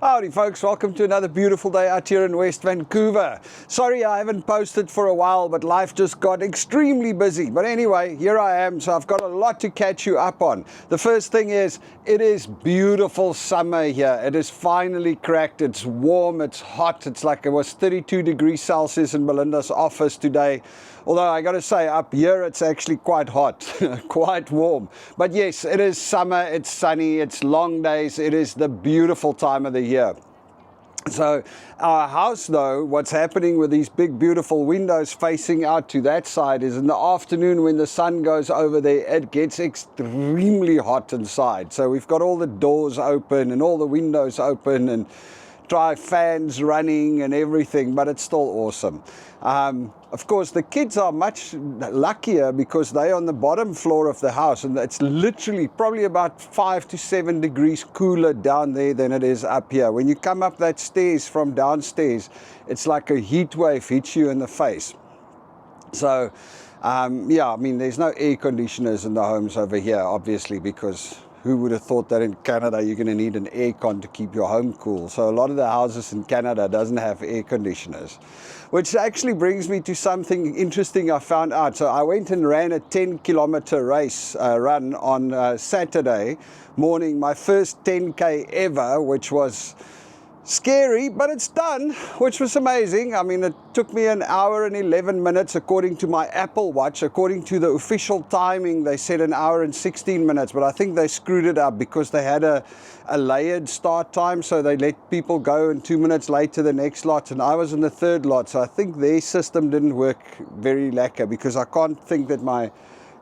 Howdy folks, welcome to another beautiful day out here in West Vancouver. Sorry I haven't posted for a while, but life just got extremely busy. But anyway, here I am, so I've got a lot to catch you up on. The first thing is, it is beautiful summer here. It is finally cracked. It's warm, it's hot. It's like it was 32 degrees Celsius in Belinda's office today. Although I got to say, up here it's actually quite hot, quite warm. But yes, it is summer, it's sunny, it's long days, it is the beautiful time of the year. So our house though, what's happening with these big beautiful windows facing out to that side is in the afternoon when the sun goes over there, it gets extremely hot inside. So we've got all the doors open and all the windows open and dry fans running and everything, but it's still awesome. Of course, the kids are much luckier because they're on the bottom floor of the house, and it's literally probably about 5 to 7 degrees cooler down there than it is up here. When you come up that stairs from downstairs, it's like a heat wave hits you in the face. So, yeah, I mean, there's no air conditioners in the homes over here, obviously, because who would have thought that in Canada you're going to need an aircon to keep your home cool? So a lot of the houses in Canada doesn't have air conditioners, which actually brings me to something interesting I found out. So I went and ran a 10-kilometer race run on Saturday morning, my first 10K ever, which was scary, but it's done, which was amazing. I mean, it took me an hour and 11 minutes according to my Apple Watch. According to the official timing, they said an hour and 16 minutes, but I think they screwed it up because they had a layered start time, so they let people go and 2 minutes later the next lot, and I was in the third lot, so I think their system didn't work very lacquer because I can't think that my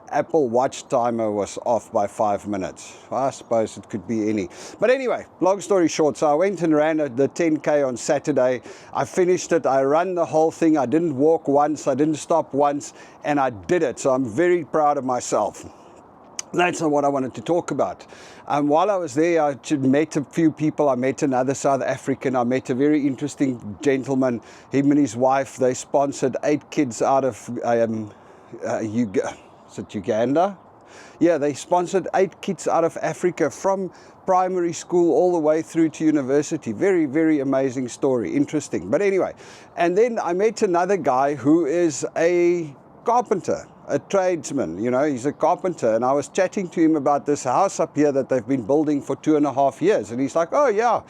Apple Watch timer was off by 5 minutes. I suppose it could be any. But anyway, long story short, so I went and ran the 10K on Saturday. I finished it. I ran the whole thing. I didn't walk once. I didn't stop once. And I did it. So I'm very proud of myself. That's not what I wanted to talk about. While I was there, I met a few people. I met another South African. I met a very interesting gentleman. Him and his wife, they sponsored 8 kids out of Is it Uganda? Yeah, they sponsored 8 kids out of Africa from primary school all the way through to university. Very, very amazing story. Interesting. But anyway, and then I met another guy who is a carpenter, a tradesman. You know, he's a carpenter. And I was chatting to him about this house up here that they've been building for 2.5 years. And he's like, oh, yeah.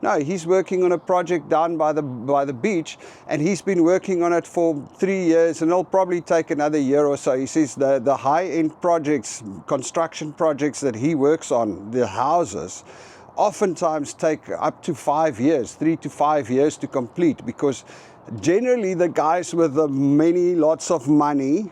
No, he's working on a project down by the beach, and he's been working on it for 3 years, and it'll probably take another year or so. He says the high-end projects, construction projects that he works on, the houses, oftentimes take up to 5 years, 3 to 5 years to complete, because generally the guys with the lots of money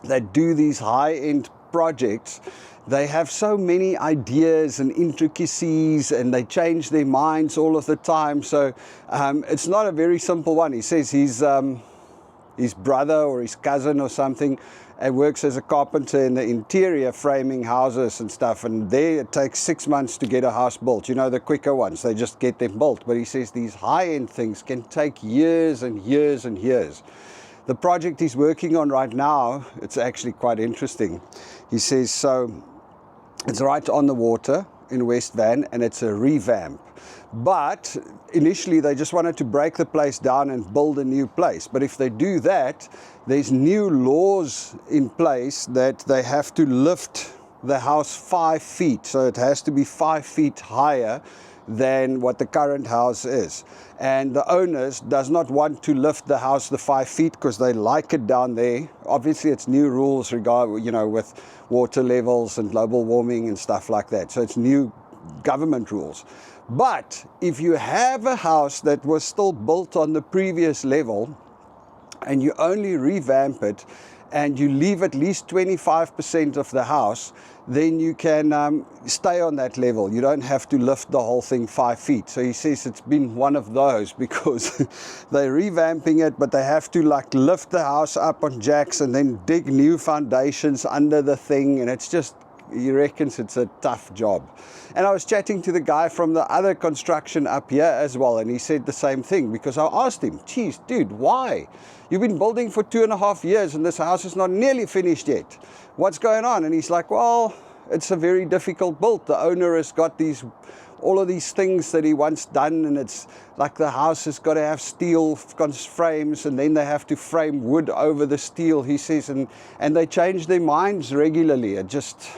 that do these high-end projects, they have so many ideas and intricacies, and they change their minds all of the time. So it's not a very simple one. He says his brother or his cousin or something works as a carpenter in the interior, framing houses and stuff. And there it takes 6 months to get a house built. You know, the quicker ones, they just get them built. But he says these high-end things can take years and years and years. The project he's working on right now, it's actually quite interesting. He says, so it's right on the water in West Van, and it's a revamp. But initially they just wanted to break the place down and build a new place. But if they do that, there's new laws in place that they have to lift the house 5 feet. So it has to be 5 feet higher than what the current house is. And the owners does not want to lift the house the 5 feet because they like it down there. Obviously it's new rules with water levels and global warming and stuff like that. So it's new government rules. But if you have a house that was still built on the previous level and you only revamp it and you leave at least 25% of the house, then you can stay on that level. You don't have to lift the whole thing 5 feet. So he says it's been one of those because they're revamping it, but they have to lift the house up on jacks and then dig new foundations under the thing. And it's just, he reckons it's a tough job. And I was chatting to the guy from the other construction up here as well, and he said the same thing, because I asked him, geez, dude, why? You've been building for 2.5 years and this house is not nearly finished yet. What's going on? And he's like, well, it's a very difficult build. The owner has got these all of these things that he wants done, and it's like the house has got to have steel frames, and then they have to frame wood over the steel, he says, and they change their minds regularly. It just,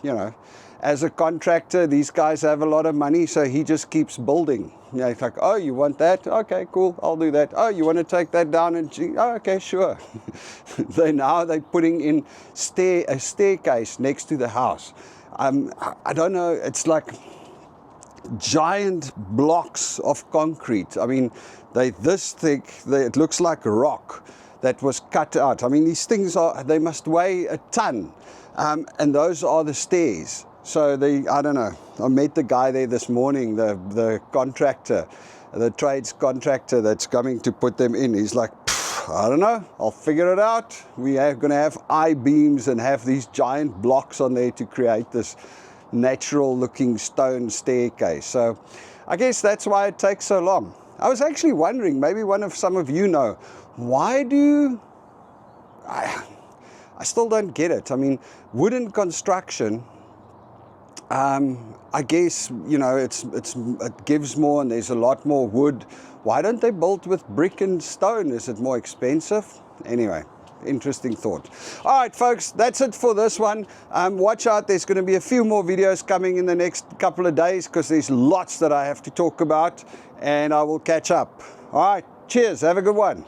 you know, as a contractor, these guys have a lot of money, so he just keeps building. You know, it's like, oh, you want that? Okay, cool, I'll do that. Oh, you want to take that down? And oh, okay, sure. They're putting in a staircase next to the house. I don't know, it's like giant blocks of concrete. I mean, they're this thick, it looks like rock that was cut out. I mean, these things they must weigh a ton, and those are the stairs. So I don't know, I met the guy there this morning, the contractor, the trades contractor that's coming to put them in. He's like, I don't know, I'll figure it out. We are going to have I-beams and have these giant blocks on there to create this natural looking stone staircase. So I guess that's why it takes so long. I was actually wondering, maybe some of you know, why do I still don't get it. I mean, wooden construction, I guess, you know, it gives more and there's a lot more wood. Why don't they build with brick and stone? Is it more expensive? Anyway, interesting thought. All right, folks, that's it for this one. Watch out, there's going to be a few more videos coming in the next couple of days because there's lots that I have to talk about, and I will catch up. All right, cheers, have a good one.